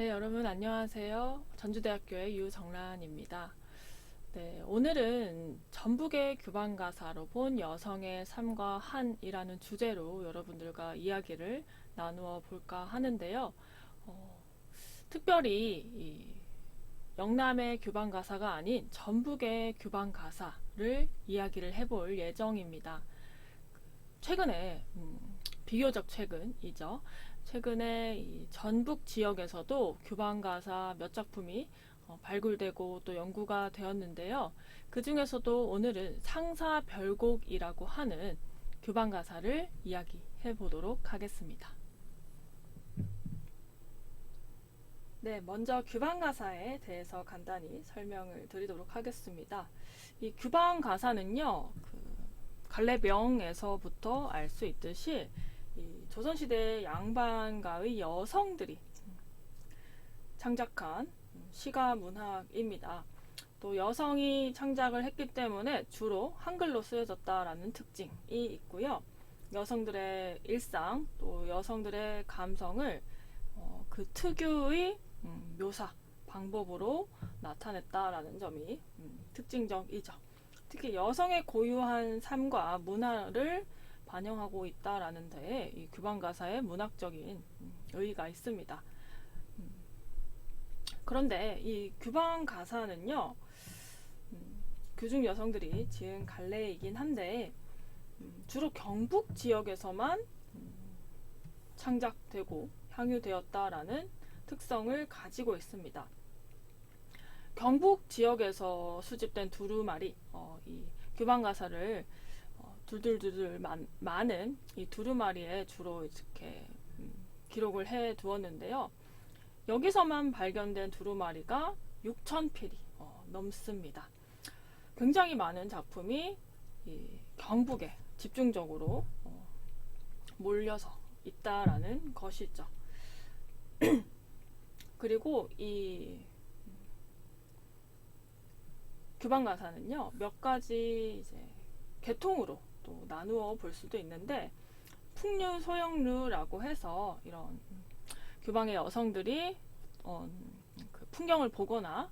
네, 여러분 안녕하세요. 전주대학교의 유정란입니다. 네, 오늘은 전북의 규방 가사로 본 여성의 삶과 한이라는 주제로 여러분들과 이야기를 나누어 볼까 하는데요. 어, 특별히 이 영남의 규방 가사가 아닌 전북의 규방 가사를 이야기를 해볼 예정입니다. 최근에 비교적 최근이죠. 최근에 이 전북 지역에서도 규방 가사 몇 작품이 발굴되고 또 연구가 되었는데요. 그 중에서도 오늘은 상사별곡이라고 하는 규방 가사를 이야기해 보도록 하겠습니다. 네, 먼저 규방 가사에 대해서 간단히 설명을 드리도록 하겠습니다. 이 규방 가사는요, 갈래명에서부터 알 수 있듯이 이 조선시대 양반가의 여성들이 창작한 시가 문학입니다. 또 여성이 창작을 했기 때문에 주로 한글로 쓰여졌다라는 특징이 있고요. 여성들의 일상 또 여성들의 감성을 그 특유의 묘사 방법으로 나타냈다라는 점이 특징적이죠. 특히 여성의 고유한 삶과 문화를 반영하고 있다라는 데에 이 규방 가사의 문학적인 의의가 있습니다. 그런데 이 규방 가사는요, 규중 여성들이 지은 갈래이긴 한데 주로 경북 지역에서만 창작되고 향유되었다라는 특성을 가지고 있습니다. 경북 지역에서 수집된 두루마리, 이 규방 가사를 둘둘둘둘 많은 이 두루마리에 주로 이렇게 기록을 해 두었는데요. 여기서만 발견된 두루마리가 6,000필이 넘습니다. 굉장히 많은 작품이 이 경북에 집중적으로 몰려서 있다라는 것이죠. 그리고 이 규방 가사는요, 몇 가지 이제 계통으로 또 나누어 볼 수도 있는데, 풍류, 소형류라고 해서 이런 규방의 여성들이 그 풍경을 보거나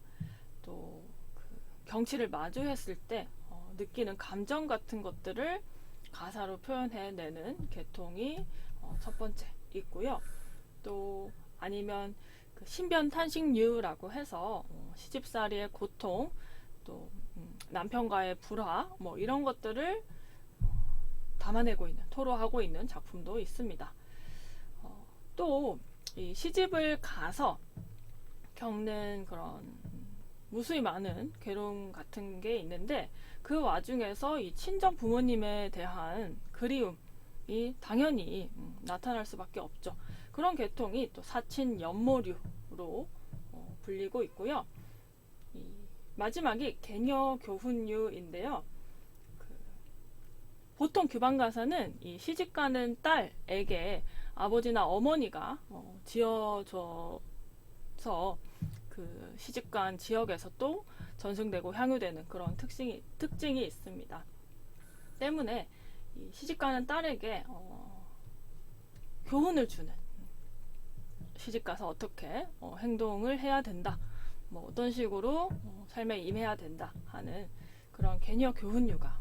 또 그 경치를 마주했을 때 느끼는 감정 같은 것들을 가사로 표현해내는 계통이 첫 번째 있고요. 또 아니면 그 신변탄식류라고 해서 시집살이의 고통, 또 남편과의 불화, 뭐 이런 것들을 담아내고 있는, 토로하고 있는 작품도 있습니다. 또 이 시집을 가서 겪는 그런 무수히 많은 괴로움 같은 게 있는데, 그 와중에서 이 친정 부모님에 대한 그리움이 당연히 나타날 수밖에 없죠. 그런 계통이 또 사친 연모류로 불리고 있고요. 이 마지막이 개녀 교훈류인데요. 보통 규방 가사는 이 시집가는 딸에게 아버지나 어머니가 지어줘서 그 시집간 지역에서 또 전승되고 향유되는 그런 특징이 있습니다. 때문에 이 시집가는 딸에게 교훈을 주는, 시집가서 어떻게 행동을 해야 된다, 뭐 어떤 식으로 삶에 임해야 된다 하는 그런 개녀 교훈류가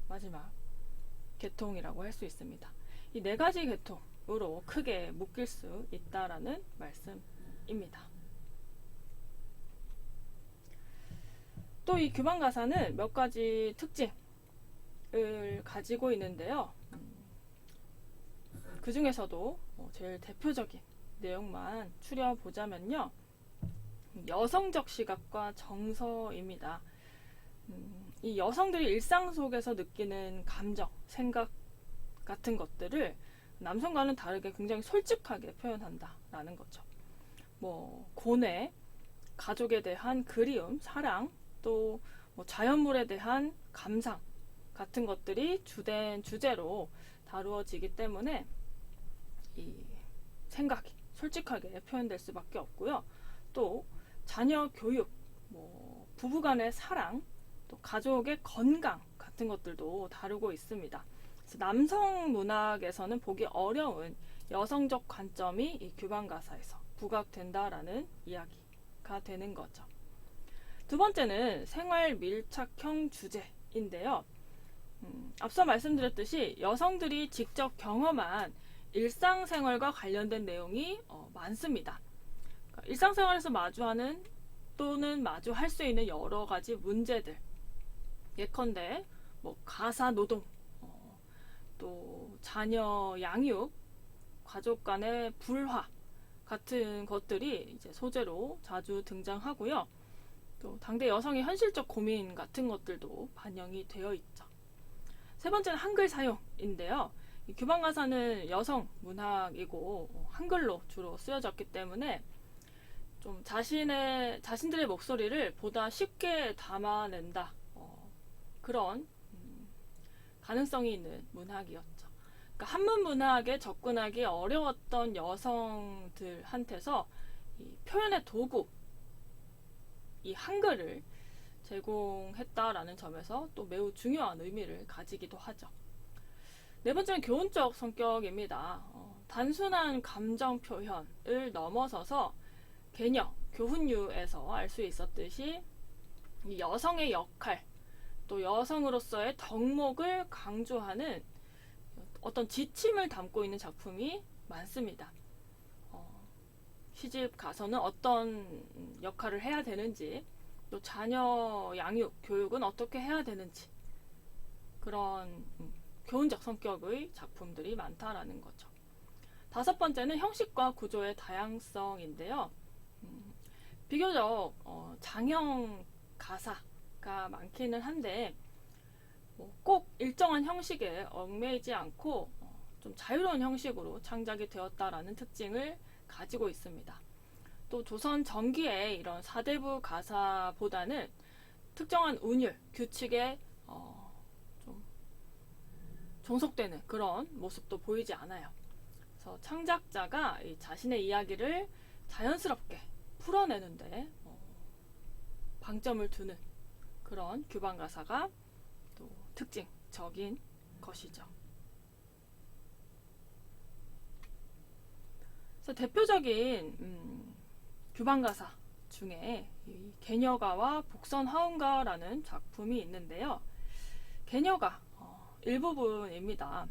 마지막 계통이라고 할 수 있습니다. 이 네 가지 계통으로 크게 묶일 수 있다라는 말씀입니다. 또 이 규방 가사는 몇 가지 특징을 가지고 있는데요. 그 중에서도 제일 대표적인 내용만 추려보자면요, 여성적 시각과 정서입니다. 이 여성들이 일상 속에서 느끼는 감정, 생각 같은 것들을 남성과는 다르게 굉장히 솔직하게 표현한다라는 거죠. 뭐 고뇌, 가족에 대한 그리움, 사랑, 또 뭐 자연물에 대한 감상 같은 것들이 주된 주제로 다루어지기 때문에 이 생각이 솔직하게 표현될 수밖에 없고요. 또 자녀 교육, 뭐 부부간의 사랑, 또 가족의 건강 같은 것들도 다루고 있습니다. 그래서 남성 문학에서는 보기 어려운 여성적 관점이 이 규방 가사에서 부각된다라는 이야기가 되는 거죠. 두 번째는 생활 밀착형 주제인데요. 앞서 말씀드렸듯이 여성들이 직접 경험한 일상생활과 관련된 내용이 많습니다. 그러니까 일상생활에서 마주하는 또는 마주할 수 있는 여러 가지 문제들, 예컨대 뭐 가사 노동, 또 자녀 양육, 가족 간의 불화 같은 것들이 이제 소재로 자주 등장하고요. 또 당대 여성의 현실적 고민 같은 것들도 반영이 되어 있죠. 세 번째는 한글 사용인데요. 이 규방 가사는 여성 문학이고 한글로 주로 쓰여졌기 때문에 좀 자신들의 목소리를 보다 쉽게 담아낸다. 그런 가능성이 있는 문학이었죠. 그러니까 한문 문학에 접근하기 어려웠던 여성들한테서 이 표현의 도구, 이 한글을 제공했다라는 점에서 또 매우 중요한 의미를 가지기도 하죠. 네 번째는 교훈적 성격입니다. 단순한 감정 표현을 넘어서서 개념, 교훈유에서 알 수 있었듯이 이 여성의 역할, 또 여성으로서의 덕목을 강조하는 어떤 지침을 담고 있는 작품이 많습니다. 시집 가서는 어떤 역할을 해야 되는지, 또 자녀 양육, 교육은 어떻게 해야 되는지, 그런 교훈적 성격의 작품들이 많다라는 거죠. 다섯 번째는 형식과 구조의 다양성인데요. 비교적 장형 가사가 많기는 한데 꼭 일정한 형식에 얽매이지 않고 좀 자유로운 형식으로 창작이 되었다라는 특징을 가지고 있습니다. 또 조선 전기의 이런 사대부 가사보다는 특정한 운율, 규칙에 좀 종속되는 그런 모습도 보이지 않아요. 그래서 창작자가 자신의 이야기를 자연스럽게 풀어내는데 방점을 두는 그런 규방 가사가 또 특징적인 것이죠. 그래서 대표적인 규방 가사 중에 이 개녀가와 복선화음가라는 작품이 있는데요. 개녀가 일부분입니다.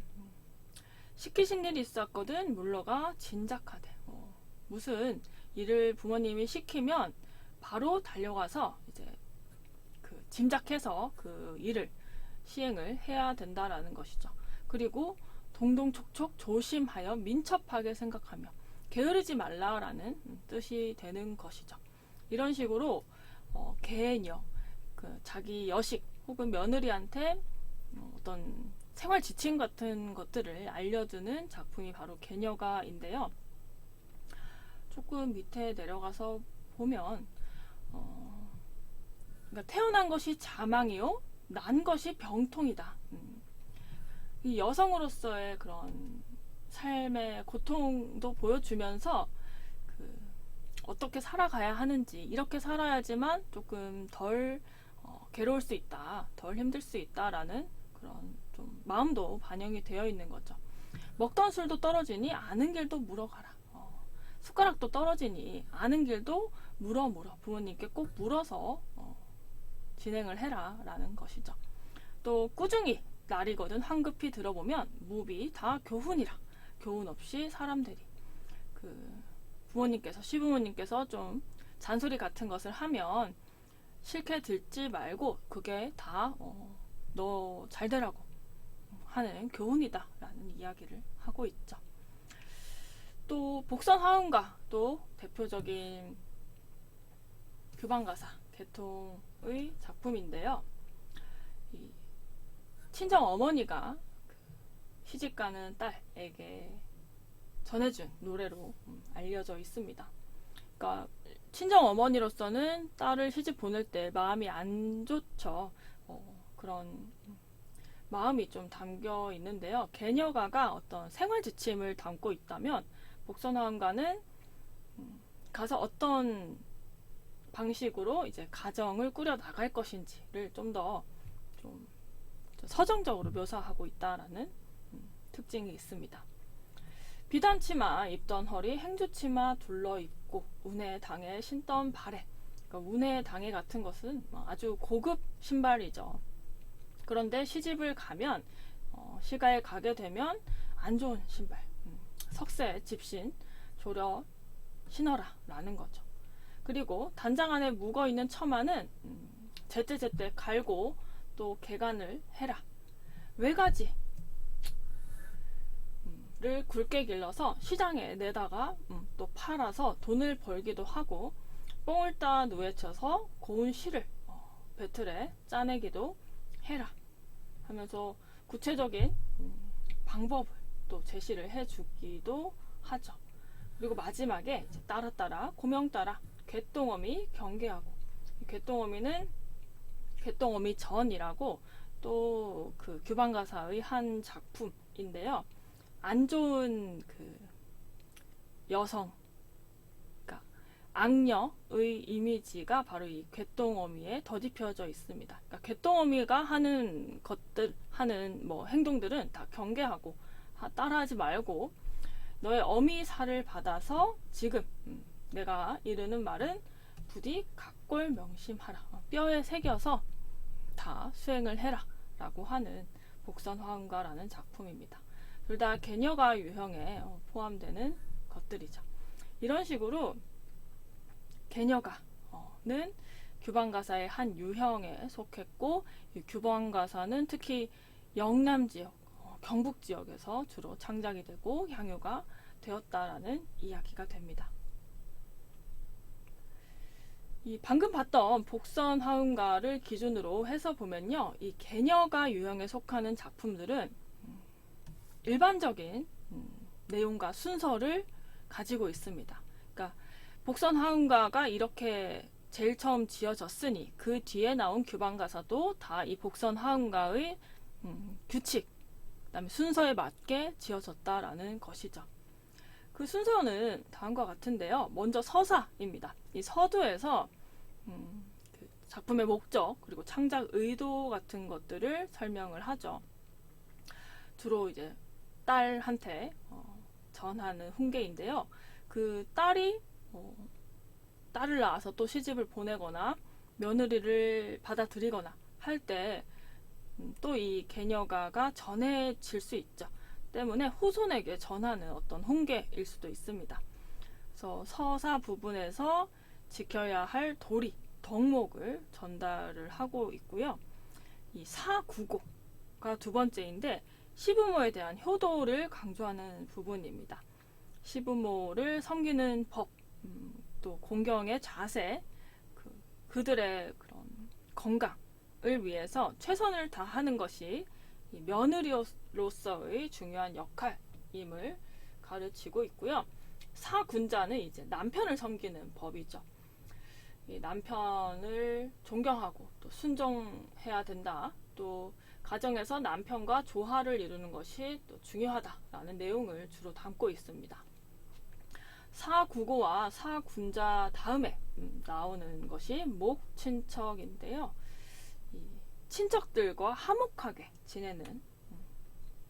시키신 일이 있었거든 물러가 진작하되. 무슨 일을 부모님이 시키면 바로 달려가서 이제 짐작해서 그 일을 시행을 해야 된다라는 것이죠. 그리고 동동촉촉 조심하여 민첩하게 생각하며 게으르지 말라라는 뜻이 되는 것이죠. 이런 식으로 개녀, 자기 여식 혹은 며느리한테 어떤 생활 지침 같은 것들을 알려주는 작품이 바로 개녀가인데요. 조금 밑에 내려가서 보면 그러니까 태어난 것이 자망이요, 난 것이 병통이다. 이 여성으로서의 그런 삶의 고통도 보여주면서 어떻게 살아가야 하는지, 이렇게 살아야지만 조금 덜 괴로울 수 있다, 덜 힘들 수 있다라는 그런 좀 마음도 반영이 되어 있는 거죠. 먹던 술도 떨어지니 아는 길도 물어가라. 숟가락도 떨어지니 아는 길도 물어 부모님께 꼭 물어서 진행을 해라 라는 것이죠. 또 꾸중이 날이거든 황급히 들어보면 무비 다 교훈이라. 교훈 없이 사람들이 부모님께서, 시부모님께서 좀 잔소리 같은 것을 하면 싫게 듣지 말고 그게 다 너 잘되라고 하는 교훈이다 라는 이야기를 하고 있죠. 또 복선화음가 또 대표적인 규방가사 계통의 작품인데요. 이 친정 어머니가 시집가는 딸에게 전해준 노래로 알려져 있습니다. 그러니까 친정 어머니로서는 딸을 시집 보낼 때 마음이 안 좋죠. 그런 마음이 좀 담겨 있는데요. 개녀가가 어떤 생활 지침을 담고 있다면 복선화음가는 가서 어떤 방식으로 이제 가정을 꾸려 나갈 것인지를 좀 더 좀 서정적으로 묘사하고 있다라는 특징이 있습니다. 비단치마 입던 허리 행주치마 둘러 입고 운해 당에 신던 발에, 그러니까 운해 당에 같은 것은 아주 고급 신발이죠. 그런데 시집을 가면 시가에 가게 되면 안 좋은 신발, 석쇠 집신 조려 신어라 라는 거죠. 그리고 단장 안에 묵어있는 처마는 제때제때 갈고 또 개간을 해라. 외가지를 굵게 길러서 시장에 내다가 또 팔아서 돈을 벌기도 하고, 뽕을 따 누에 쳐서 고운 실을 배틀에 짜내기도 해라 하면서 구체적인 방법을 또 제시를 해주기도 하죠. 그리고 마지막에 이제 따라 고명 따라 갯동어미 경계하고, 갯동어미는 갯동어미 전이라고 또 그 규방가사의 한 작품인데요. 안 좋은 그 여성, 그러니까 악녀의 이미지가 바로 이 갯동어미에 더집혀져 있습니다. 그러니까 갯동어미가 하는 것들, 하는 뭐 행동들은 다 경계하고 따라하지 말고, 너의 어미살을 받아서 지금 내가 이르는 말은 부디 각골 명심하라. 뼈에 새겨서 다 수행을 해라 라고 하는 복선화음가라는 작품입니다. 둘 다 개녀가 유형에 포함되는 것들이죠. 이런 식으로 개녀가는 규방가사의 한 유형에 속했고, 이 규방가사는 특히 영남 지역, 경북 지역에서 주로 창작이 되고 향유가 되었다라는 이야기가 됩니다. 이 방금 봤던 복선화음가를 기준으로 해서 보면요, 이 개녀가 유형에 속하는 작품들은 일반적인 내용과 순서를 가지고 있습니다. 그러니까 복선화음가가 이렇게 제일 처음 지어졌으니 그 뒤에 나온 규방가사도 다 이 복선화음가의 규칙, 그다음에 순서에 맞게 지어졌다라는 것이죠. 그 순서는 다음과 같은데요. 먼저 서사입니다. 이 서두에서 그 작품의 목적 그리고 창작 의도 같은 것들을 설명을 하죠. 주로 이제 딸한테 전하는 훈계인데요. 그 딸이 딸을 낳아서 또 시집을 보내거나 며느리를 받아들이거나 할 때 또 이 개녀가가 전해질 수 있죠. 때문에 후손에게 전하는 어떤 훈계일 수도 있습니다. 그래서 서사 부분에서 지켜야 할 도리, 덕목을 전달을 하고 있고요. 이 사구고가 두 번째인데 시부모에 대한 효도를 강조하는 부분입니다. 시부모를 섬기는 법, 또 공경의 자세, 그들의 그런 건강을 위해서 최선을 다하는 것이 이 며느리로서의 중요한 역할임을 가르치고 있고요. 사군자는 이제 남편을 섬기는 법이죠. 이 남편을 존경하고 또 순종해야 된다. 또 가정에서 남편과 조화를 이루는 것이 또 중요하다라는 내용을 주로 담고 있습니다. 사구고와 사군자 다음에 나오는 것이 목친척인데요. 이 친척들과 화목하게 지내는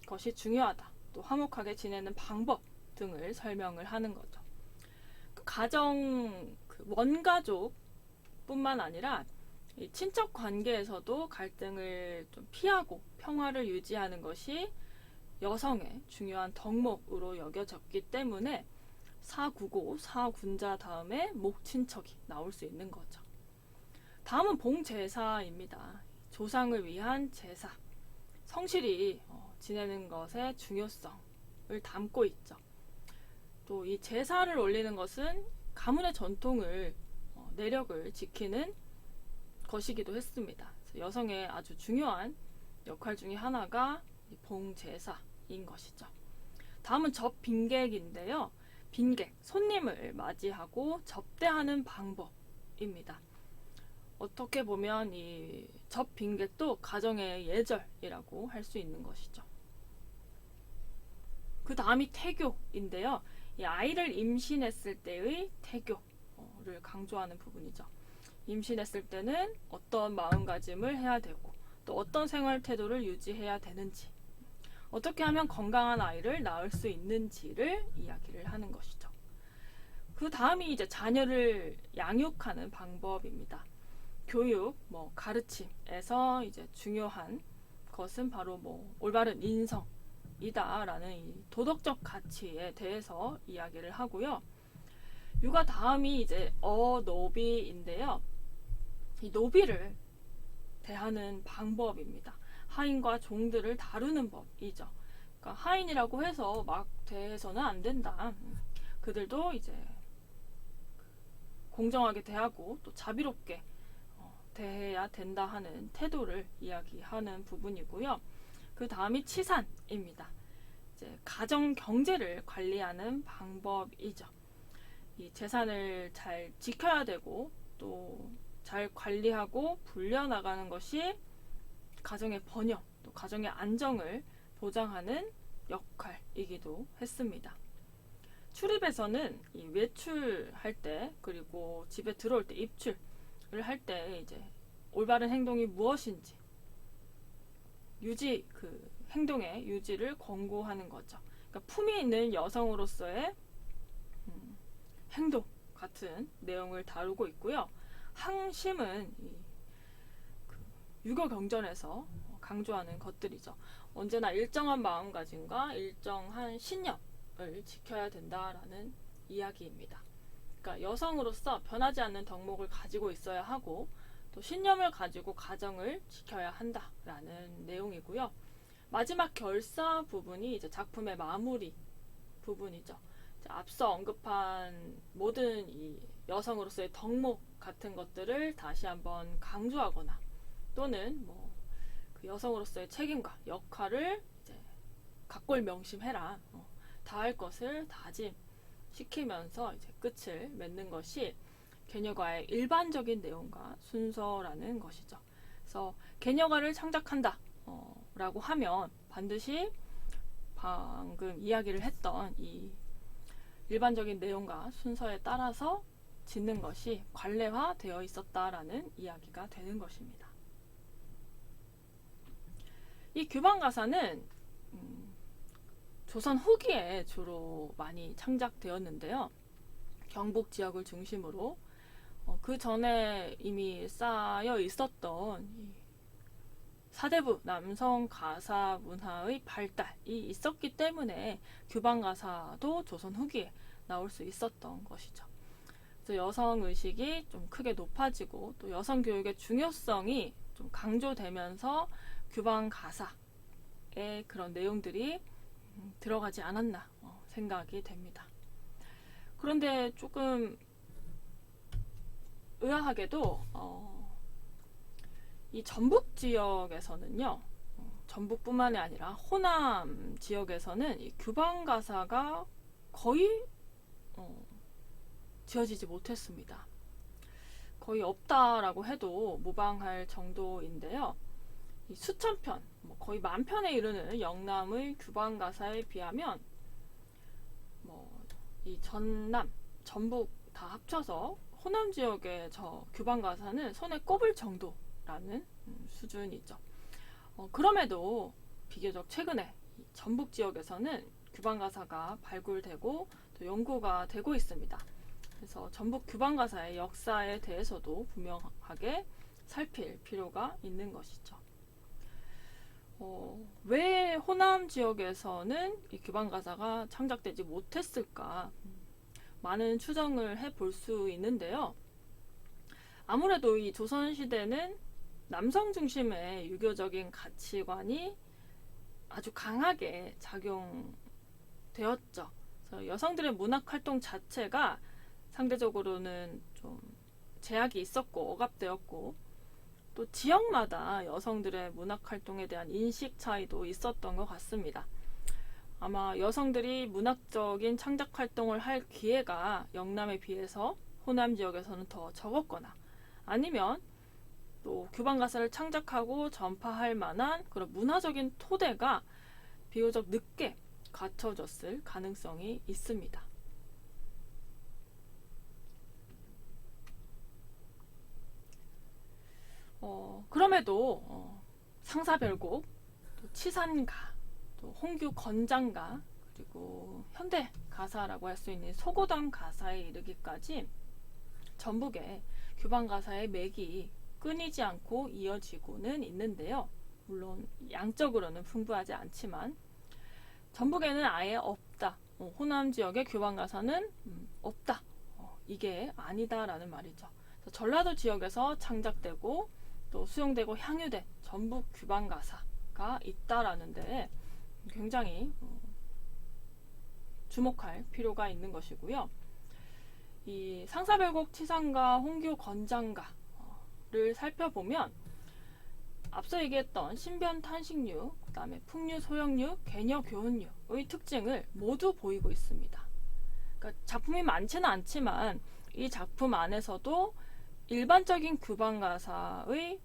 것이 중요하다. 또 화목하게 지내는 방법 등을 설명을 하는 거죠. 가정, 원가족뿐만 아니라 이 친척 관계에서도 갈등을 좀 피하고 평화를 유지하는 것이 여성의 중요한 덕목으로 여겨졌기 때문에 사구고, 사군자 다음에 목친척이 나올 수 있는 거죠. 다음은 봉제사입니다. 조상을 위한 제사. 성실히 지내는 것의 중요성을 담고 있죠. 또 이 제사를 올리는 것은 가문의 전통을, 내력을 지키는 것이기도 했습니다. 여성의 아주 중요한 역할 중에 하나가 봉제사인 것이죠. 다음은 접빈객인데요. 빈객, 손님을 맞이하고 접대하는 방법입니다. 어떻게 보면 이 접빈객도 가정의 예절이라고 할 수 있는 것이죠. 그 다음이 태교인데요. 이 아이를 임신했을 때의 태교를 강조하는 부분이죠. 임신했을 때는 어떤 마음가짐을 해야 되고 또 어떤 생활 태도를 유지해야 되는지, 어떻게 하면 건강한 아이를 낳을 수 있는지를 이야기를 하는 것이죠. 그 다음이 이제 자녀를 양육하는 방법입니다. 교육, 가르침에서 이제 중요한 것은 바로 올바른 인성이다라는 이 도덕적 가치에 대해서 이야기를 하고요. 육아 다음이 이제 어노비인데요. 이 노비를 대하는 방법입니다. 하인과 종들을 다루는 법이죠. 그러니까 하인이라고 해서 막 대해서는 안 된다. 그들도 이제 공정하게 대하고 또 자비롭게 대해야 된다 하는 태도를 이야기하는 부분이고요. 그 다음이 치산입니다. 이제 가정 경제를 관리하는 방법이죠. 이 재산을 잘 지켜야 되고 또 잘 관리하고 불려나가는 것이 가정의 번영, 또 가정의 안정을 보장하는 역할이기도 했습니다. 출입에서는 이 외출할 때 그리고 집에 들어올 때 입출을 할 때 이제 올바른 행동이 무엇인지 그 행동의 유지를 권고하는 거죠. 그러니까 품위 있는 여성으로서의 행동 같은 내용을 다루고 있고요. 항심은 그 유교 경전에서 강조하는 것들이죠. 언제나 일정한 마음가짐과 일정한 신념을 지켜야 된다라는 이야기입니다. 그러니까 여성으로서 변하지 않는 덕목을 가지고 있어야 하고 또 신념을 가지고 가정을 지켜야 한다라는 내용이고요. 마지막 결사 부분이 이제 작품의 마무리 부분이죠. 앞서 언급한 모든 이 여성으로서의 덕목 같은 것들을 다시 한번 강조하거나 또는 그 여성으로서의 책임과 역할을 이제 각골명심해라. 다할 것을 다짐시키면서 이제 끝을 맺는 것이 개녀가의 일반적인 내용과 순서라는 것이죠. 그래서 개녀가를 창작한다 라고 하면 반드시 방금 이야기를 했던 이 일반적인 내용과 순서에 따라서 짓는 것이 관례화되어 있었다라는 이야기가 되는 것입니다. 이 규방가사는 조선 후기에 주로 많이 창작되었는데요. 경북 지역을 중심으로 그 전에 이미 쌓여 있었던 사대부 남성 가사 문화의 발달이 있었기 때문에 규방가사도 조선 후기에 나올 수 있었던 것이죠. 그래서 여성 의식이 좀 크게 높아지고 또 여성 교육의 중요성이 좀 강조되면서 규방가사의 그런 내용들이 들어가지 않았나 생각이 됩니다. 그런데 조금 의아하게도 이 전북 지역에서는요, 전북뿐만이 아니라 호남 지역에서는 이 규방가사가 거의 지어지지 못했습니다. 거의 없다라고 해도 무방할 정도인데요. 이 수천 편, 거의 만 편에 이르는 영남의 규방가사에 비하면 이 전남, 전북 다 합쳐서 호남 지역의 저 규방가사는 손에 꼽을 정도라는 수준이죠. 그럼에도 비교적 최근에 전북 지역에서는 규방가사가 발굴되고 또 연구가 되고 있습니다. 그래서 전북 규방가사의 역사에 대해서도 분명하게 살필 필요가 있는 것이죠. 왜 호남 지역에서는 이 규방가사가 창작되지 못했을까? 많은 추정을 해볼 수 있는데요. 아무래도 이 조선시대는 남성 중심의 유교적인 가치관이 아주 강하게 작용되었죠. 그래서 여성들의 문학 활동 자체가 상대적으로는 좀 제약이 있었고 억압되었고 또 지역마다 여성들의 문학 활동에 대한 인식 차이도 있었던 것 같습니다. 아마 여성들이 문학적인 창작 활동을 할 기회가 영남에 비해서 호남 지역에서는 더 적었거나 아니면 또 규방가사를 창작하고 전파할 만한 그런 문화적인 토대가 비교적 늦게 갖춰졌을 가능성이 있습니다. 그럼에도 상사별곡, 또 치산가, 또 홍규 건장가, 그리고 현대 가사라고 할 수 있는 소고당 가사에 이르기까지 전북의 규방 가사의 맥이 끊이지 않고 이어지고는 있는데요. 물론 양적으로는 풍부하지 않지만 전북에는 아예 없다. 호남 지역의 규방 가사는 없다. 이게 아니다라는 말이죠. 전라도 지역에서 창작되고 또 수용되고 향유된 전북 규방 가사가 있다라는 데 굉장히 주목할 필요가 있는 것이고요. 이 상사별곡 치상가 홍규 건장가를 살펴보면 앞서 얘기했던 신변 탄식류, 그 다음에 풍류 소형류, 개녀 교훈류의 특징을 모두 보이고 있습니다. 그러니까 작품이 많지는 않지만 이 작품 안에서도 일반적인 규방 가사의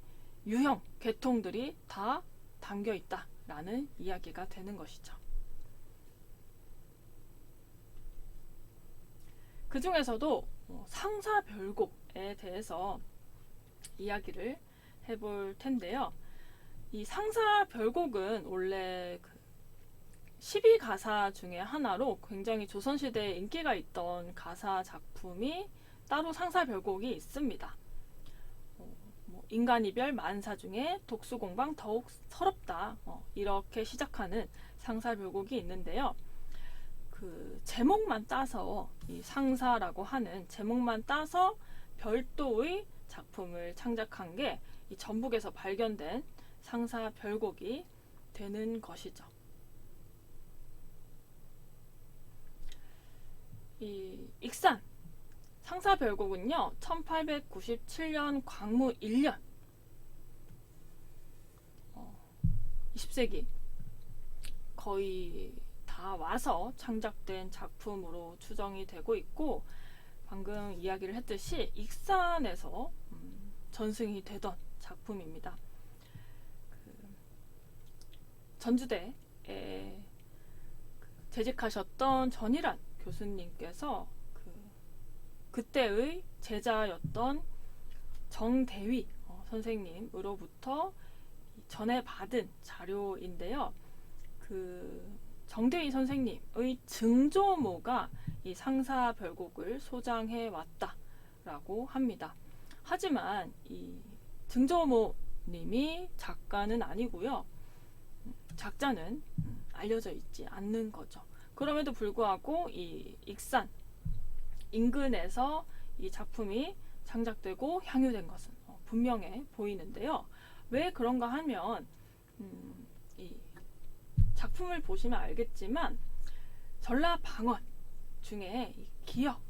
유형, 계통들이 다 담겨 있다라는 이야기가 되는 것이죠. 그 중에서도 상사별곡에 대해서 이야기를 해볼 텐데요. 이 상사별곡은 원래 12가사 중에 하나로 굉장히 조선시대에 인기가 있던 가사 작품이 따로 상사별곡이 있습니다. 인간이별 만사 중에 독수공방 더욱 서럽다, 이렇게 시작하는 상사별곡이 있는데요. 그 제목만 따서, 이 상사라고 하는 제목만 따서 별도의 작품을 창작한 게 이 전북에서 발견된 상사별곡이 되는 것이죠. 이 익산 상사별곡은요, 1897년 광무 1년 20세기 거의 다 와서 창작된 작품으로 추정이 되고 있고, 방금 이야기를 했듯이 익산에서 전승이 되던 작품입니다. 전주대에 재직하셨던 전일환 교수님께서 그때의 제자였던 정대위 선생님으로부터 전해받은 자료인데요. 정대위 선생님의 증조모가 이 상사별곡을 소장해 왔다라고 합니다. 하지만 이 증조모님이 작가는 아니고요. 작자는 알려져 있지 않는 거죠. 그럼에도 불구하고 이 익산 인근에서 이 작품이 창작되고 향유된 것은 분명해 보이는데요. 왜 그런가 하면 이 작품을 보시면 알겠지만 전라 방언 중에 이 기역,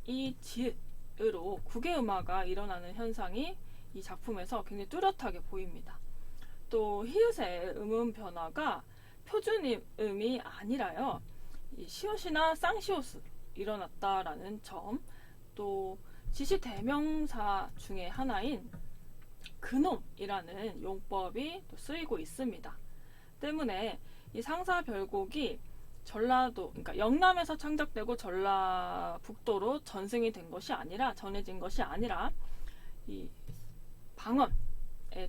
이 지읒으로 국외음화가 일어나는 현상이 이 작품에서 굉장히 뚜렷하게 보입니다. 또 히읗의 음음 변화가 표준음이 아니라요, 이 시옷이나 쌍시옷으로 일어났다라는 점, 또 지시대명사 중에 하나인 그놈이라는 용법이 또 쓰이고 있습니다. 때문에 이 상사별곡이 전라도, 그러니까 영남에서 창작되고 전라북도로 전승이 된 것이 아니라, 전해진 것이 아니라 이 방언의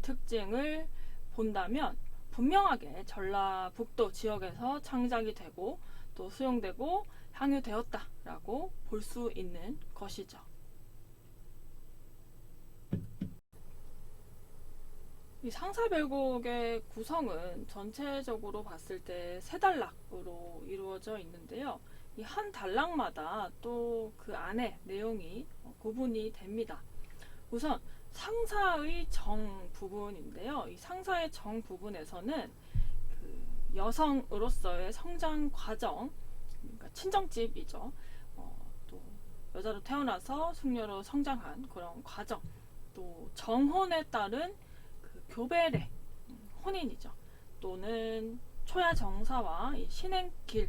특징을 본다면 분명하게 전라북도 지역에서 창작이 되고 또 수용되고 향유되었다라고 볼 수 있는 것이죠. 이 상사별곡의 구성은 전체적으로 봤을 때 세 단락으로 이루어져 있는데요. 이 한 단락마다 또 그 안에 내용이 구분이 됩니다. 우선 상사의 정 부분인데요. 이 상사의 정 부분에서는 그 여성으로서의 성장 과정, 그러니까 친정집이죠. 또 여자로 태어나서 숙녀로 성장한 그런 과정, 또 정혼에 따른 그 교배례, 혼인이죠. 또는 초야 정사와 이 신행길,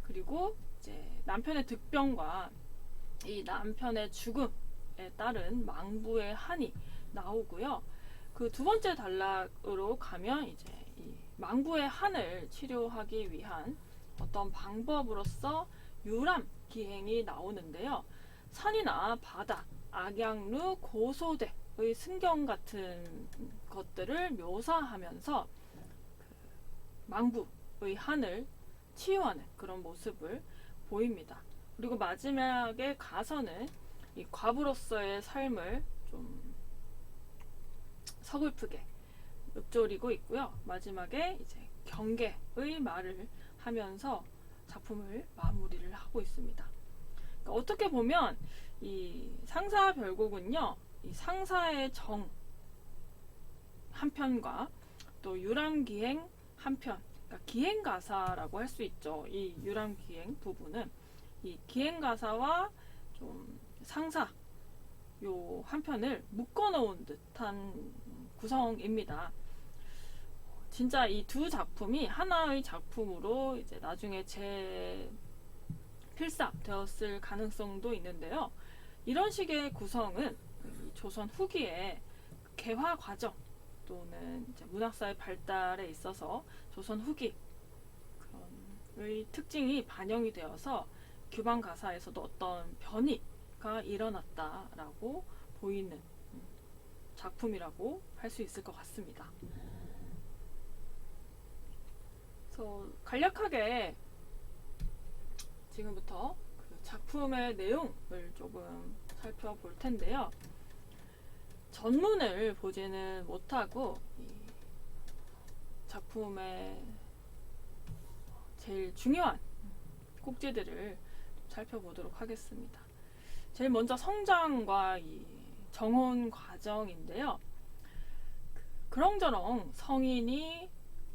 그리고 이제 남편의 득병과 이 남편의 죽음에 따른 망부의 한이 나오고요. 그 두 번째 단락으로 가면 이제 이 망부의 한을 치료하기 위한 어떤 방법으로서 유람 기행이 나오는데요. 산이나 바다, 악양루, 고소대의 승경 같은 것들을 묘사하면서 망부의 한을 치유하는 그런 모습을 보입니다. 그리고 마지막에 가서는 이 과부로서의 삶을 좀 서글프게 읊조리고 있고요. 마지막에 이제 경계의 말을 하면서 작품을 마무리를 하고 있습니다. 그러니까 어떻게 보면 이 상사별곡은요, 이 상사의 정 한편과 또 유람기행 한편, 그러니까 기행가사라고 할 수 있죠. 이 유람기행 부분은 이 기행가사와 좀 상사 요 한편을 묶어놓은 듯한 구성입니다. 진짜 이 두 작품이 하나의 작품으로 이제 나중에 필사되었을 가능성도 있는데요. 이런 식의 구성은 조선 후기에 개화 과정 또는 이제 문학사의 발달에 있어서 조선 후기의 특징이 반영이 되어서 규방 가사에서도 어떤 변이가 일어났다라고 보이는 작품이라고 할 수 있을 것 같습니다. 그래서 간략하게 지금부터 그 작품의 내용을 조금 살펴볼 텐데요. 전문을 보지는 못하고 이 작품의 제일 중요한 꼭지들을 살펴보도록 하겠습니다. 제일 먼저 성장과 이 정혼 과정인데요. 그렁저렁 성인이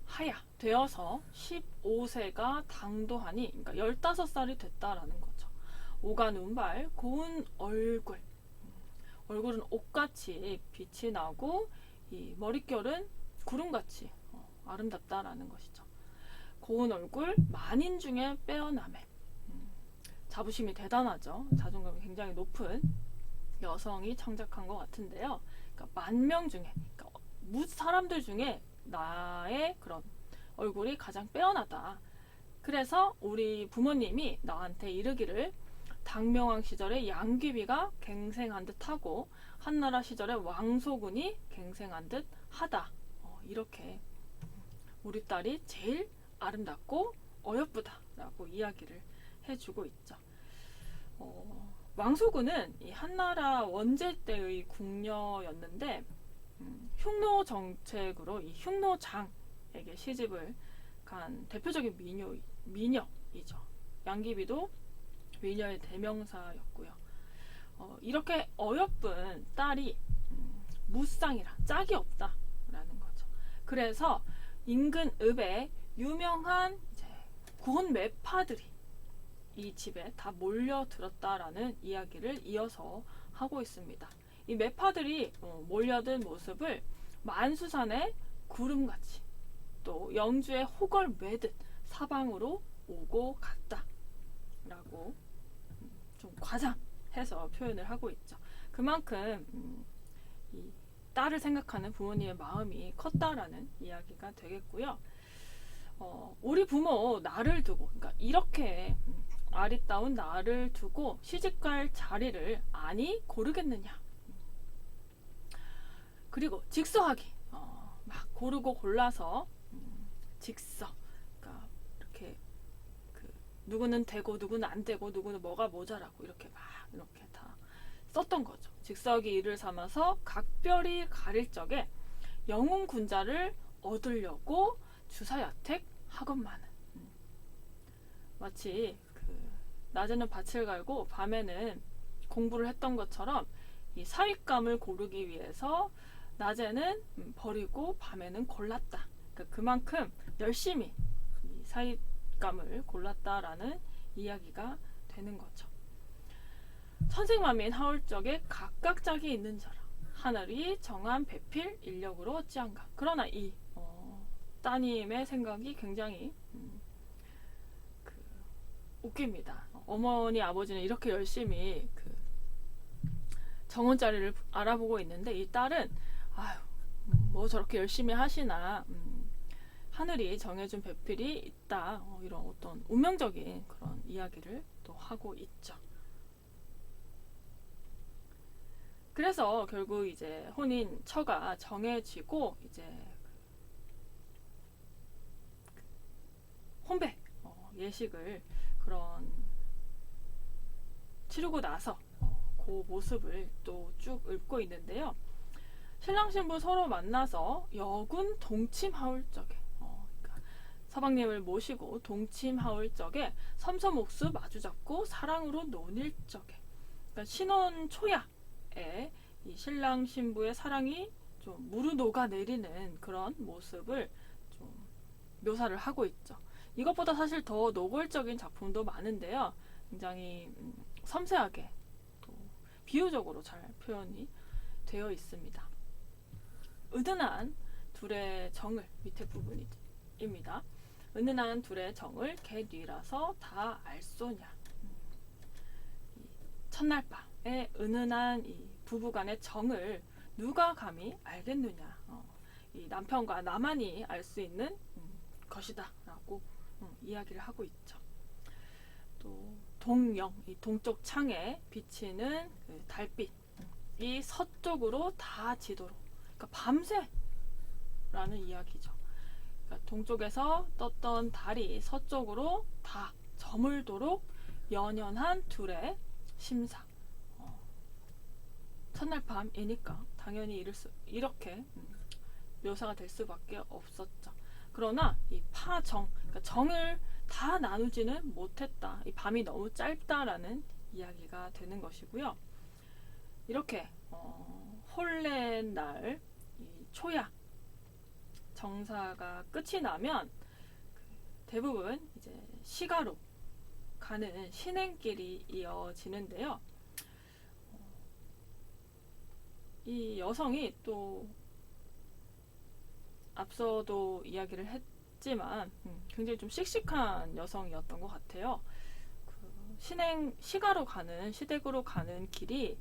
하야 되어서 15세가 당도하니, 그러니까 15살이 됐다라는 거죠. 오간 운발, 고운 얼굴. 얼굴은 옷같이 빛이 나고 이 머릿결은 구름같이 아름답다라는 것이죠. 고운 얼굴, 만인 중에 빼어남에. 자부심이 대단하죠. 자존감이 굉장히 높은 여성이 창작한 것 같은데요. 그러니까 만 명 중에, 그러니까 사람들 중에 나의 그런 얼굴이 가장 빼어나다. 그래서 우리 부모님이 나한테 이르기를 당명왕 시절에 양귀비가 갱생한 듯하고 한나라 시절에 왕소군이 갱생한 듯하다. 이렇게 우리 딸이 제일 아름답고 어여쁘다라고 이야기를 해주고 있죠. 왕소군은 이 한나라 원제 때의 궁녀였는데 흉노 정책으로 이 흉노장에게 시집을 간 대표적인 미녀이죠. 양귀비도 미녀의 대명사였고요. 이렇게 어여쁜 딸이 무쌍이라 짝이 없다라는 거죠. 그래서 인근 읍에 유명한 이제 군 매파들이 이 집에 다 몰려들었다라는 이야기를 이어서 하고 있습니다. 이 매파들이 몰려든 모습을 만수산의 구름같이 또 영주의 호걸 매듯 사방으로 오고 갔다라고 좀 과장해서 표현을 하고 있죠. 그만큼 이 딸을 생각하는 부모님의 마음이 컸다라는 이야기가 되겠고요. 우리 부모 나를 두고, 그러니까 이렇게 아리따운 나를 두고 시집갈 자리를 아니 고르겠느냐. 그리고 직서하기, 막 고르고 골라서 직서, 그러니까 이렇게 누구는 되고 누구는 안 되고 누구는 뭐가 모자라고 이렇게 막 이렇게 다 썼던 거죠. 직서하기 일을 삼아서 각별히 가릴 적에 영웅 군자를 얻으려고 주사야택 하건만은. 마치 낮에는 밭을 갈고 밤에는 공부를 했던 것처럼 이 사윗감을 고르기 위해서 낮에는 버리고 밤에는 골랐다. 그러니까 그만큼 열심히 이 사윗감을 골랐다라는 이야기가 되는 거죠. 천생만민 하울적에 각각 짝이 있는 자라 하늘이 정한 배필 인력으로 어찌한가. 그러나 이 따님의 생각이 굉장히 웃깁니다. 어머니 아버지는 이렇게 열심히 정원자리를 알아보고 있는데 이 딸은 아유 뭐 저렇게 열심히 하시나, 하늘이 정해준 배필이 있다, 이런 어떤 운명적인 그런 이야기를 또 하고 있죠. 그래서 결국 이제 혼인 처가 정해지고 이제 혼배 예식을 그런 치르고 나서 그 모습을 또 쭉 읊고 있는데요. 신랑 신부 서로 만나서 여군 동침하올 적에 그러니까 서방님을 모시고 동침하올 적에 섬섬옥수 마주잡고 사랑으로 논일 적에, 그러니까 신혼 초야에 이 신랑 신부의 사랑이 좀 무르녹아 내리는 그런 모습을 좀 묘사를 하고 있죠. 이것보다 사실 더 노골적인 작품도 많은데요. 굉장히 섬세하게 또 비유적으로 잘 표현이 되어 있습니다. 은은한 둘의 정을, 밑에 부분입니다. 은은한 둘의 정을 개 뒤라서 다 알소냐. 첫날 밤에 은은한 이 부부간의 정을 누가 감히 알겠느냐. 이 남편과 나만이 알 수 있는 것이다 라고 이야기를 하고 있죠. 또 동영, 이 동쪽 창에 비치는 그 달빛이 서쪽으로 다 지도록, 그러니까 밤새 라는 이야기죠. 그러니까 동쪽에서 떴던 달이 서쪽으로 다 저물도록 연연한 둘의 심사. 첫날 밤이니까 당연히 이렇게 묘사가 될 수밖에 없었죠. 그러나 이 파정, 그러니까 정을 다 나누지는 못했다. 이 밤이 너무 짧다라는 이야기가 되는 것이고요. 이렇게 혼례 날 이 초야 정사가 끝이 나면 대부분 이제 시가로 가는 신행길이 이어지는데요. 이 여성이 또 앞서도 이야기를 했지만 굉장히 좀 씩씩한 여성이었던 것 같아요. 시가로 가는, 시댁으로 가는 길이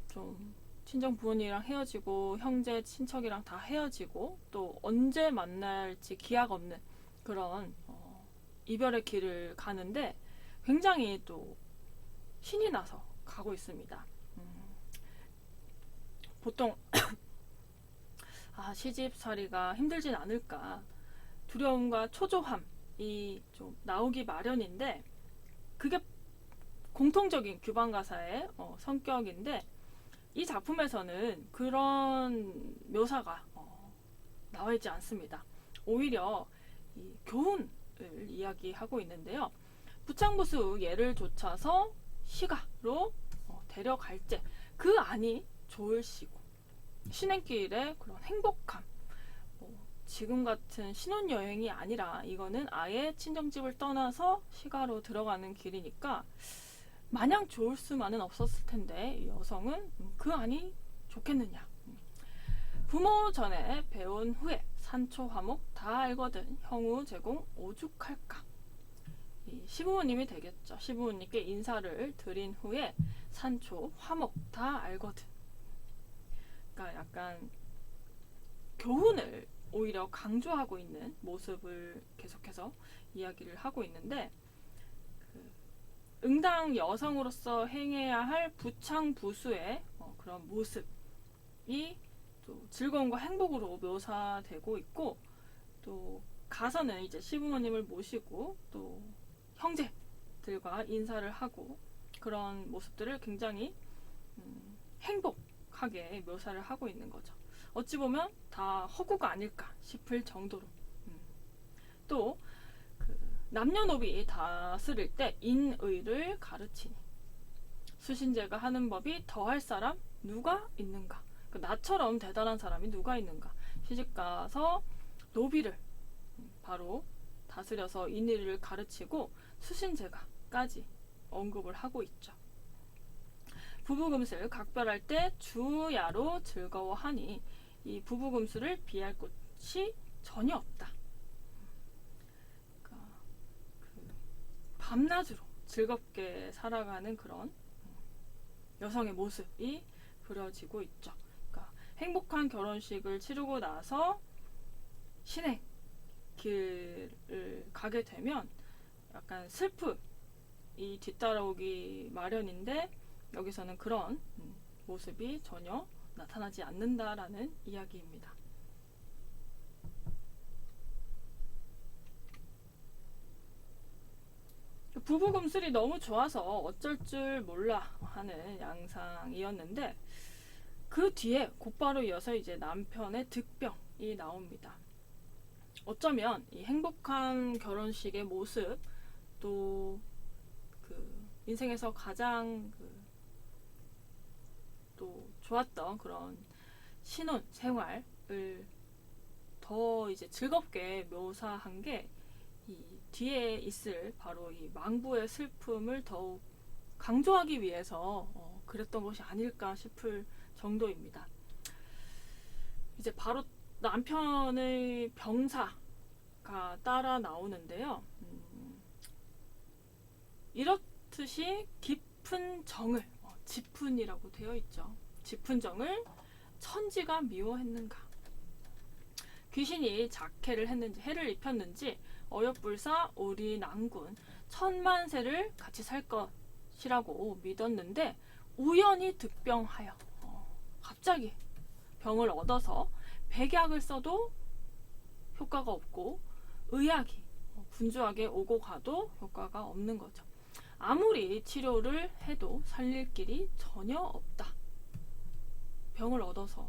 좀 친정 부모님이랑 헤어지고 형제 친척이랑 다 헤어지고 또 언제 만날지 기약 없는 그런 이별의 길을 가는데 굉장히 또 신이 나서 가고 있습니다. 보통 시집살이가 힘들진 않을까 두려움과 초조함이 좀 나오기 마련인데, 그게 공통적인 규방 가사의 성격인데 이 작품에서는 그런 묘사가 나와 있지 않습니다. 오히려 이 교훈을 이야기하고 있는데요. 부창부수 예를 좇아서 시가로 데려갈제 그 안이 좋을시고 신행길의 그런 행복함, 지금 같은 신혼여행이 아니라 이거는 아예 친정집을 떠나서 시가로 들어가는 길이니까 마냥 좋을 수만은 없었을 텐데 이 여성은 그 안이 좋겠느냐. 부모 전에 배운 후에 산초 화목 다 알거든 형우 제공 오죽할까. 이 시부모님이 되겠죠. 시부모님께 인사를 드린 후에 산초 화목 다 알거든. 그러니까 약간 교훈을 오히려 강조하고 있는 모습을 계속해서 이야기를 하고 있는데, 응당 여성으로서 행해야 할 부창부수의 그런 모습이 또 즐거움과 행복으로 묘사되고 있고, 또 가서는 이제 시부모님을 모시고 또 형제들과 인사를 하고 그런 모습들을 굉장히 행복하게 묘사를 하고 있는 거죠. 어찌 보면 다 허구가 아닐까 싶을 정도로. 또 남녀노비 다스릴 때 인의를 가르치니 수신제가 하는 법이 더할 사람 누가 있는가. 나처럼 대단한 사람이 누가 있는가. 시집가서 노비를 바로 다스려서 인의를 가르치고 수신제가까지 언급을 하고 있죠. 부부금슬 각별할 때 주야로 즐거워하니 이 부부금슬을 비할 곳이 전혀 없다. 그러니까 밤낮으로 즐겁게 살아가는 그런 여성의 모습이 그려지고 있죠. 그러니까 행복한 결혼식을 치르고 나서 신의 길을 가게 되면 약간 슬픔이 뒤따라오기 마련인데, 여기서는 그런 모습이 전혀 나타나지 않는다라는 이야기입니다. 부부금슬이 너무 좋아서 어쩔 줄 몰라 하는 양상이었는데, 그 뒤에 곧바로 이어서 이제 남편의 득병이 나옵니다. 어쩌면 이 행복한 결혼식의 모습, 또 그 인생에서 가장 또 좋았던 그런 신혼 생활을 더 이제 즐겁게 묘사한 게 이 뒤에 있을 바로 이 망부의 슬픔을 더욱 강조하기 위해서 그랬던 것이 아닐까 싶을 정도입니다. 이제 바로 남편의 병사가 따라 나오는데요. 이렇듯이 깊은 정을, 지푼이라고 되어 있죠. 짚은 정을 천지가 미워했는가. 귀신이 작해를 했는지 해를 입혔는지 어여불사 우리 낭군 천만세를 같이 살 것이라고 믿었는데 우연히 득병하여 갑자기 병을 얻어서 백약을 써도 효과가 없고 의학이 분주하게 오고 가도 효과가 없는 거죠. 아무리 치료를 해도 살릴 길이 전혀 없다. 병을 얻어서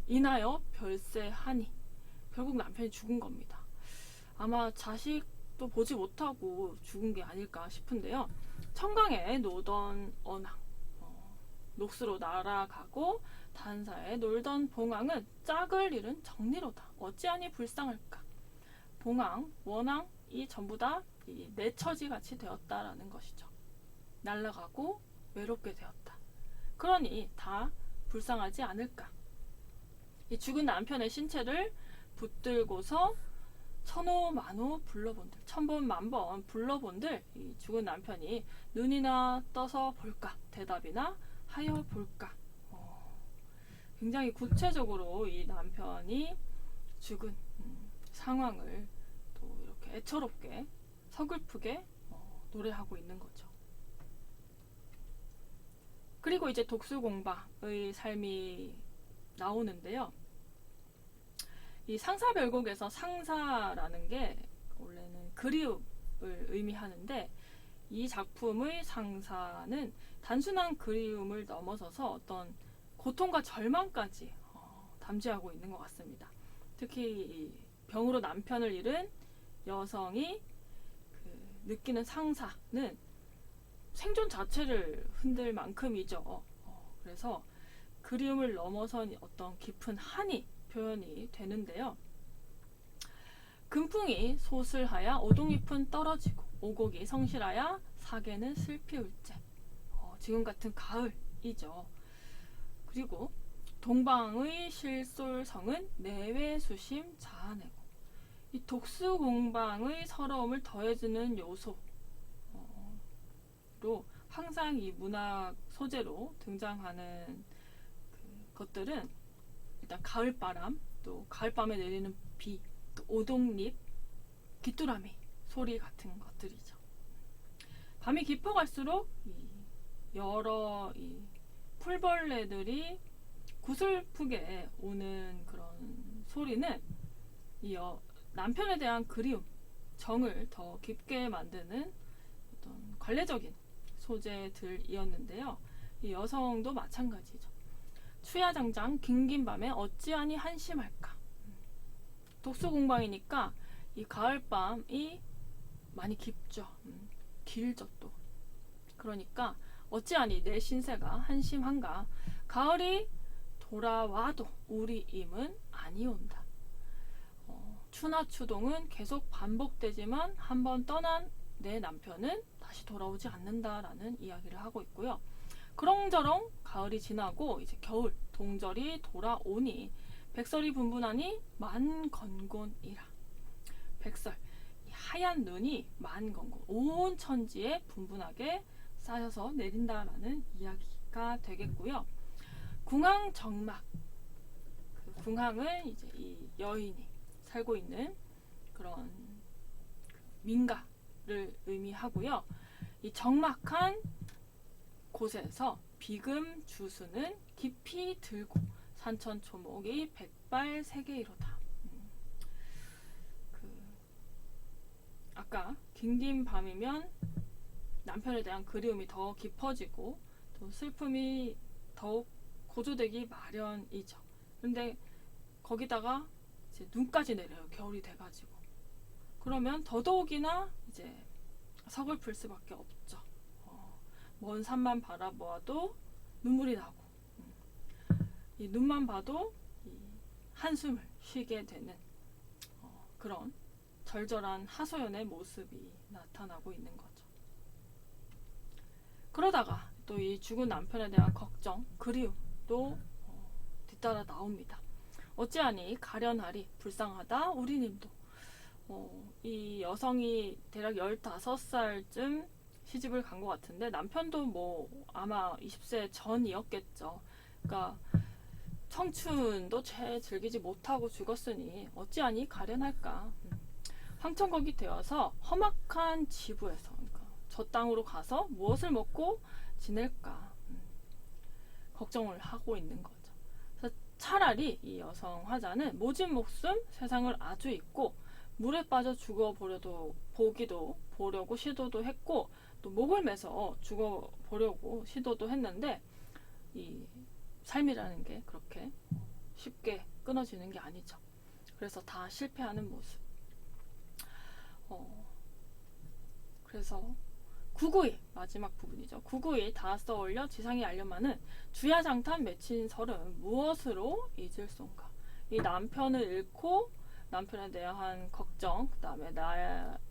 인하여 별세하니 결국 남편이 죽은 겁니다. 아마 자식도 보지 못하고 죽은 게 아닐까 싶은데요. 청강에 노던 언왕, 녹수로 날아가고 단사에 놀던 봉황은 짝을 잃은 정리로다. 어찌하니 불쌍할까. 봉황, 원황 이 전부 다 내 처지 같이 되었다라는 것이죠. 날아가고 외롭게 되었다. 그러니 다 불쌍하지 않을까. 이 죽은 남편의 신체를 붙들고서 천호 만호 불러본들, 천번 만번 불러본들, 이 죽은 남편이 눈이나 떠서 볼까, 대답이나 하여 볼까. 굉장히 구체적으로 이 남편이 죽은 상황을 또 이렇게 애처롭게 서글프게 노래하고 있는 거죠. 그리고 이제 독수공방의 삶이 나오는데요. 이 상사별곡에서 상사라는 게 원래는 그리움을 의미하는데, 이 작품의 상사는 단순한 그리움을 넘어서서 어떤 고통과 절망까지 담지하고 있는 것 같습니다. 특히 이 병으로 남편을 잃은 여성이 느끼는 상사는 생존 자체를 흔들 만큼이죠. 그래서 그리움을 넘어선 어떤 깊은 한이 표현이 되는데요. 금풍이 소슬하여 오동잎은 떨어지고 오곡이 성실하여 사계는 슬피울째. 지금 같은 가을이죠. 그리고 동방의 실솔성은 내외수심 자아내고, 이 독수공방의 서러움을 더해주는 요소로 항상 이 문학 소재로 등장하는 것들은 일단 가을바람, 또 가을밤에 내리는 비, 또 오동잎, 귀뚜라미 소리 같은 것들이죠. 밤이 깊어갈수록 여러 풀벌레들이 구슬프게 오는 그런 소리는 남편에 대한 그리움, 정을 더 깊게 만드는 어떤 관례적인 소재들이었는데요. 이 여성도 마찬가지죠. 추야장장 긴긴 밤에 어찌하니 한심할까. 독수공방이니까 이 가을밤이 많이 깊죠. 길죠 또. 그러니까 어찌하니 내 신세가 한심한가. 가을이 돌아와도 우리 임은 아니온다. 추나추동은 계속 반복되지만 한번 떠난 내 남편은 다시 돌아오지 않는다라는 이야기를 하고 있고요. 그렁저렁 가을이 지나고 이제 겨울 동절이 돌아오니 백설이 분분하니 만건곤이라. 백설, 하얀 눈이 만건곤, 온 천지에 분분하게 쌓여서 내린다라는 이야기가 되겠고요. 궁항정막, 그 궁항은 이제 이 여인이 살고 있는 그런 민가를 의미하고요. 이 적막한 곳에서 비금 주수는 깊이 들고 산천초목이 백발세계이로다. 아까 긴긴 밤이면 남편에 대한 그리움이 더 깊어지고 또 슬픔이 더욱 고조되기 마련이죠. 근데 거기다가 이제 눈까지 내려요. 겨울이 돼가지고. 그러면 더더욱이나 이제 서글플 수밖에 없죠. 먼 산만 바라보아도 눈물이 나고, 이 눈만 봐도 이 한숨을 쉬게 되는 그런 절절한 하소연의 모습이 나타나고 있는 거죠. 그러다가 또 이 죽은 남편에 대한 걱정, 그리움도 뒤따라 나옵니다. 어찌하니 가련하리 불쌍하다 우리님도. 이 여성이 대략 15살쯤 시집을 간 것 같은데 남편도 뭐 아마 20세 전이었겠죠. 그러니까 청춘도 채 즐기지 못하고 죽었으니 어찌하니 가련할까. 황천곡이 되어서 험악한 지부에서, 그러니까 저 땅으로 가서 무엇을 먹고 지낼까 걱정을 하고 있는 거죠. 그래서 차라리 이 여성 화자는 모진 목숨 세상을 아주 잊고 물에 빠져 죽어보려고 시도도 했고, 또 목을 매서 죽어보려고 시도도 했는데 이 삶이라는 게 그렇게 쉽게 끊어지는 게 아니죠. 그래서 다 실패하는 모습. 그래서 구구이 마지막 부분이죠. 구구이 다 써올려 지상에 알려마는 주야장탄 맺힌 설은 무엇으로 잊을손가. 이 남편을 잃고 남편에 대한 걱정, 그 다음에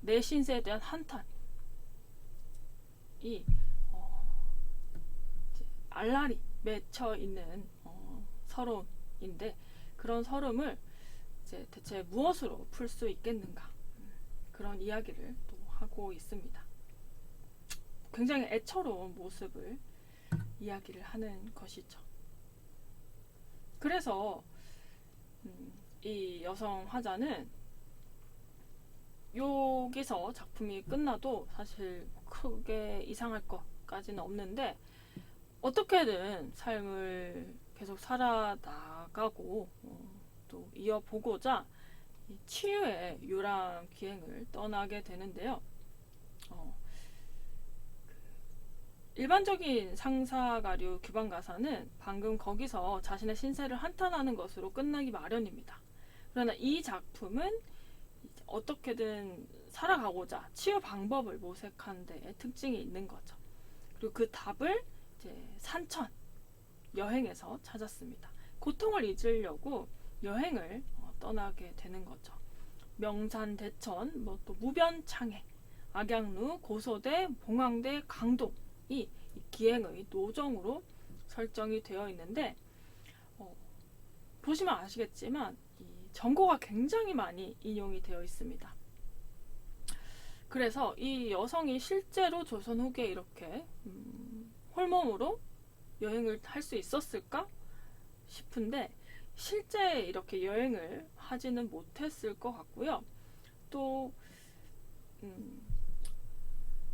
내 신세에 대한 한탄, 이 알랄이 맺혀 있는 서름인데, 그런 서름을 이제 대체 무엇으로 풀 수 있겠는가, 그런 이야기를 또 하고 있습니다. 굉장히 애처로운 모습을 이야기를 하는 것이죠. 그래서 이 여성 화자는 여기서 작품이 끝나도 사실 크게 이상할 것까지는 없는데, 어떻게든 삶을 계속 살아나가고 또 이어보고자 치유의 유람 기행을 떠나게 되는데요. 일반적인 상사가류 규방 가사는 방금 거기서 자신의 신세를 한탄하는 것으로 끝나기 마련입니다. 그러나 이 작품은 어떻게든 살아가고자 치유 방법을 모색한 데에 특징이 있는 거죠. 그리고 그 답을 이제 산천 여행에서 찾았습니다. 고통을 잊으려고 여행을 떠나게 되는 거죠. 명산 대천, 또 무변창해, 악양루, 고소대, 봉황대, 강동, 이 기행의 노정으로 설정이 되어 있는데, 보시면 아시겠지만 이 정고가 굉장히 많이 인용이 되어 있습니다. 그래서 이 여성이 실제로 조선 후기에 이렇게 홀몸으로 여행을 할 수 있었을까 싶은데, 실제 이렇게 여행을 하지는 못했을 것 같고요. 또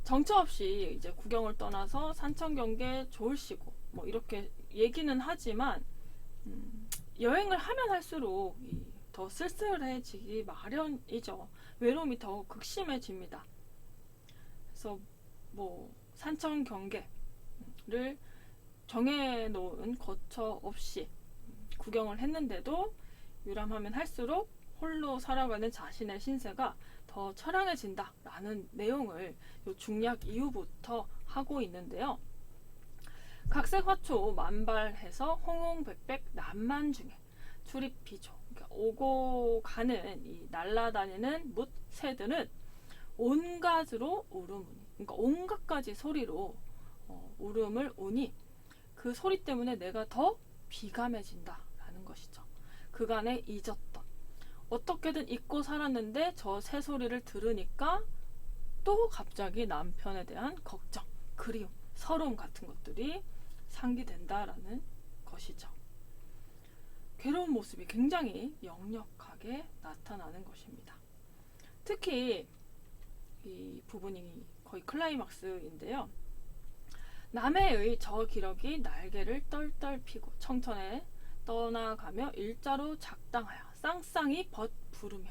정처 없이 이제 구경을 떠나서 산천경계 좋을시고 뭐 이렇게 얘기는 하지만 여행을 하면 할수록 더 쓸쓸해지기 마련이죠. 외로움이 더 극심해집니다. 그래서 뭐 산천경계를 정해놓은 거처 없이 구경을 했는데도 유람하면 할수록 홀로 살아가는 자신의 신세가 더 처량해진다라는 내용을 중략 이후부터 하고 있는데요. 각색화초 만발해서 홍홍백백 남만중에 출입비조, 그러니까 오고 가는 이 날아다니는 뭇 새들은 온갖으로 울음으니, 그러니까 온갖 가지 소리로 울음을 우니 그 소리 때문에 내가 더 비감해진다라는 것이죠. 그간에 잊었던, 어떻게든 잊고 살았는데 저 새소리를 들으니까 또 갑자기 남편에 대한 걱정, 그리움, 서러움 같은 것들이 상기된다라는 것이죠. 괴로운 모습이 굉장히 역력하게 나타나는 것입니다. 특히 이 부분이 거의 클라이막스인데요. 남해의 저 기러기 날개를 떨떨 피고 청천에 떠나가며 일자로 작당하여 쌍쌍이 벗 부르며,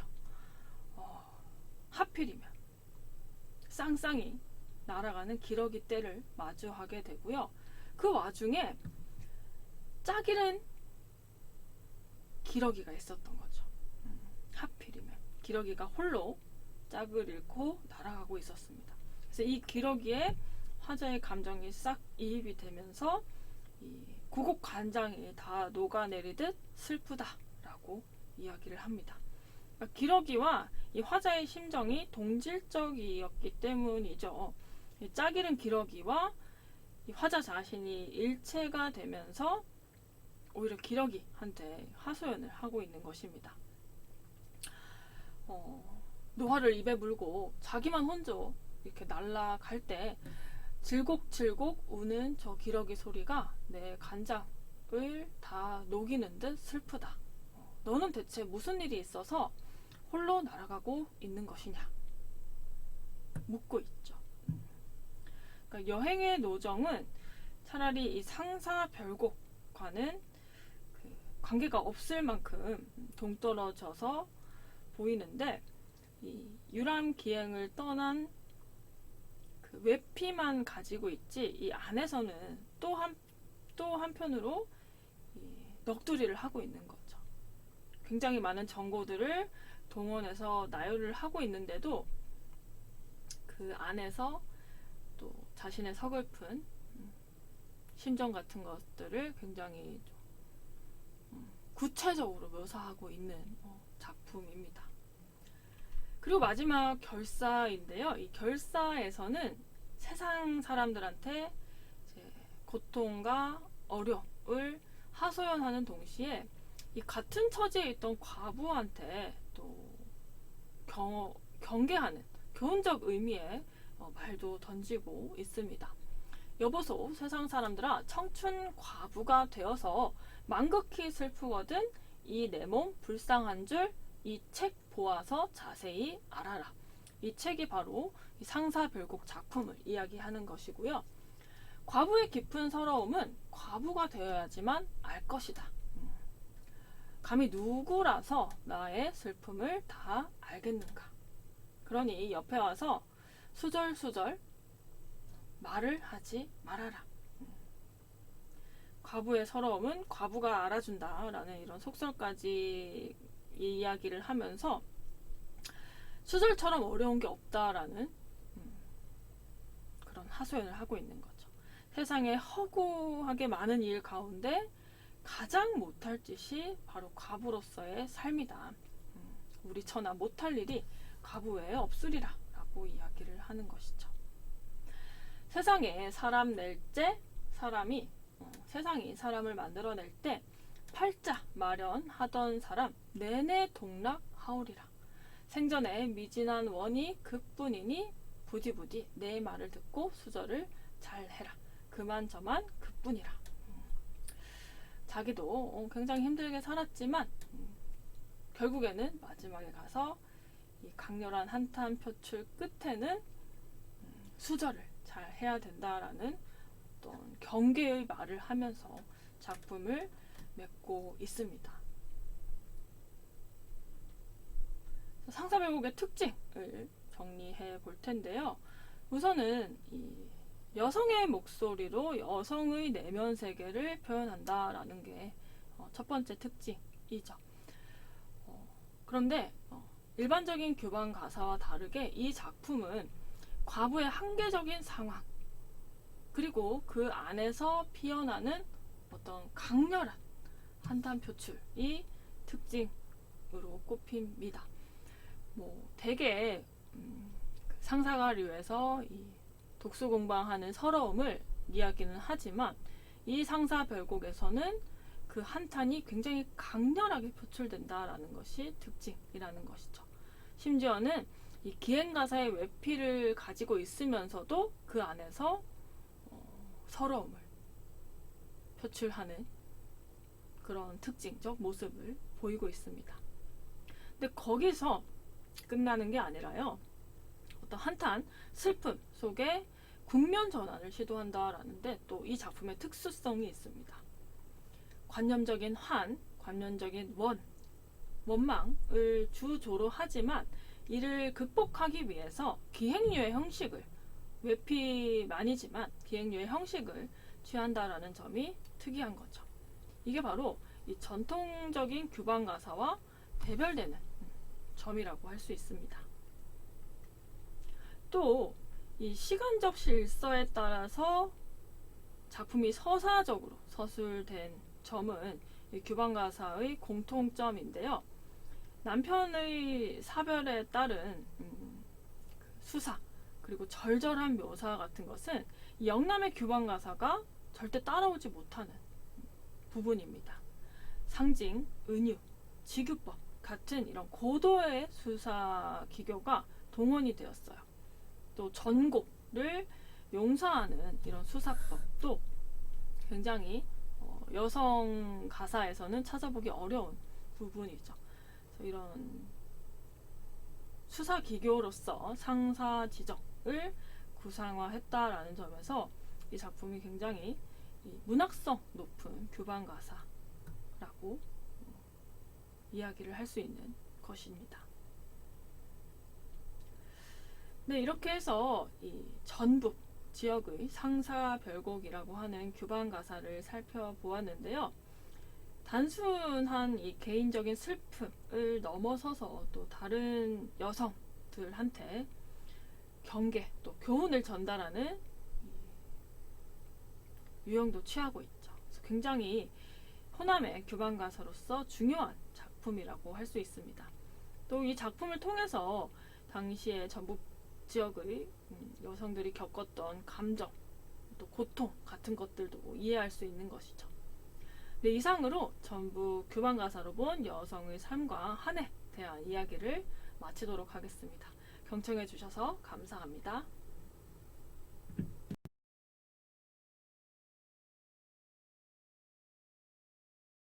하필이면 쌍쌍이 날아가는 기러기 떼를 마주하게 되고요. 그 와중에 짝이른 기러기가 있었던 거죠. 하필이면 기러기가 홀로 짝을 잃고 날아가고 있었습니다. 그래서 이 기러기의 화자의 감정이 싹 이입이 되면서 이 구곡간장이 다 녹아내리듯 슬프다라고 이야기를 합니다. 그러니까 기러기와 이 화자의 심정이 동질적이었기 때문이죠. 이 짝이른 기러기와 이 화자 자신이 일체가 되면서 오히려 기러기한테 하소연을 하고 있는 것입니다. 노화를 입에 물고 자기만 혼자 이렇게 날아갈 때 질곡질곡 우는 저 기러기 소리가 내 간장을 다 녹이는 듯 슬프다. 너는 대체 무슨 일이 있어서 홀로 날아가고 있는 것이냐? 묻고 있죠. 그러니까 여행의 노정은 차라리 이 상사별곡과는 그 관계가 없을 만큼 동떨어져서 보이는데, 이 유람기행을 떠난 그 외피만 가지고 있지 이 안에서는 또 한편으로 이 넋두리를 하고 있는 거죠. 굉장히 많은 정보들을 동원해서 나열을 하고 있는데도 그 안에서 또 자신의 서글픈 심정 같은 것들을 굉장히 구체적으로 묘사하고 있는 작품입니다. 그리고 마지막 결사인데요. 이 결사에서는 세상 사람들한테 이제 고통과 어려움을 하소연하는 동시에 이 같은 처지에 있던 과부한테 또 경계하는 교훈적 의미의 말도 던지고 있습니다. 여보소 세상 사람들아, 청춘 과부가 되어서 만극히 슬프거든 이 내 몸 불쌍한 줄 이 책 보아서 자세히 알아라. 이 책이 바로 이 상사별곡 작품을 이야기하는 것이고요. 과부의 깊은 서러움은 과부가 되어야지만 알 것이다. 감히 누구라서 나의 슬픔을 다 알겠는가. 그러니 옆에 와서 수절수절 말을 하지 말아라. 과부의 서러움은 과부가 알아준다라는 이런 속설까지 이야기를 하면서 수절처럼 어려운 게 없다라는 그런 하소연을 하고 있는 거죠. 세상에 허구하게 많은 일 가운데 가장 못할 짓이 바로 과부로서의 삶이다. 우리 처나 못할 일이 과부 외에 없으리라 라고 이야기를 하는 것이죠. 세상에 사람 낼째 세상이 사람을 만들어낼 때 팔자 마련하던 사람 내내 동락하오리라. 생전에 미진한 원이 그뿐이니 부디부디 내 말을 듣고 수절을 잘해라. 그만저만 그뿐이라. 자기도 굉장히 힘들게 살았지만 결국에는 마지막에 가서 이 강렬한 한탄 표출 끝에는 수절을 잘 해야 된다라는 어떤 경계의 말을 하면서 작품을 맺고 있습니다. 상사별곡의 특징을 정리해 볼 텐데요. 우선은 이 여성의 목소리로 여성의 내면 세계를 표현한다라는 게 첫 번째 특징이죠. 그런데 일반적인 규방 가사와 다르게 이 작품은 과부의 한계적인 상황, 그리고 그 안에서 피어나는 어떤 강렬한 한탄 표출이 특징으로 꼽힙니다. 대개 상사가류에서 이 독수 공방하는 서러움을 이야기는 하지만 이 상사별곡에서는 그 한탄이 굉장히 강렬하게 표출된다라는 것이 특징이라는 것이죠. 심지어는 이 기행가사의 외피를 가지고 있으면서도 그 안에서 서러움을 표출하는 그런 특징적 모습을 보이고 있습니다. 근데 거기서 끝나는 게 아니라요. 어떤 한탄, 슬픔 속에 국면 전환을 시도한다라는데 또 이 작품의 특수성이 있습니다. 관념적인 관념적인 원망을 주조로 하지만 이를 극복하기 위해서 기행류의 형식을, 외피는 아니지만 기행류의 형식을 취한다라는 점이 특이한 거죠. 이게 바로 이 전통적인 규방 가사와 대별되는 점이라고 할 수 있습니다. 또 이 시간적 실서에 따라서 작품이 서사적으로 서술된 점은 이 규방 가사의 공통점인데요. 남편의 사별에 따른 수사 그리고 절절한 묘사 같은 것은 이 영남의 규방 가사가 절대 따라오지 못하는 부분입니다. 상징, 은유, 지규법 같은 이런 고도의 수사 기교가 동원이 되었어요. 또 전곡을 용서하는 이런 수사법도 굉장히 여성 가사에서는 찾아보기 어려운 부분이죠. 이런 수사 기교로서 상사 지적을 구상화했다라는 점에서 이 작품이 굉장히 문학성 높은 규방 가사라고 이야기를 할 수 있는 것입니다. 네, 이렇게 해서 이 전북 지역의 상사별곡이라고 하는 규방 가사를 살펴보았는데요. 단순한 이 개인적인 슬픔을 넘어서서 또 다른 여성들한테 경계 또 교훈을 전달하는 유형도 취하고 있죠. 그래서 굉장히 호남의 규방 가사로서 중요한 작품이라고 할 수 있습니다. 또 이 작품을 통해서 당시의 전북 지역의 여성들이 겪었던 감정, 또 고통 같은 것들도 이해할 수 있는 것이죠. 네, 이상으로 전북 규방 가사로 본 여성의 삶과 한에 대한 이야기를 마치도록 하겠습니다. 경청해 주셔서 감사합니다.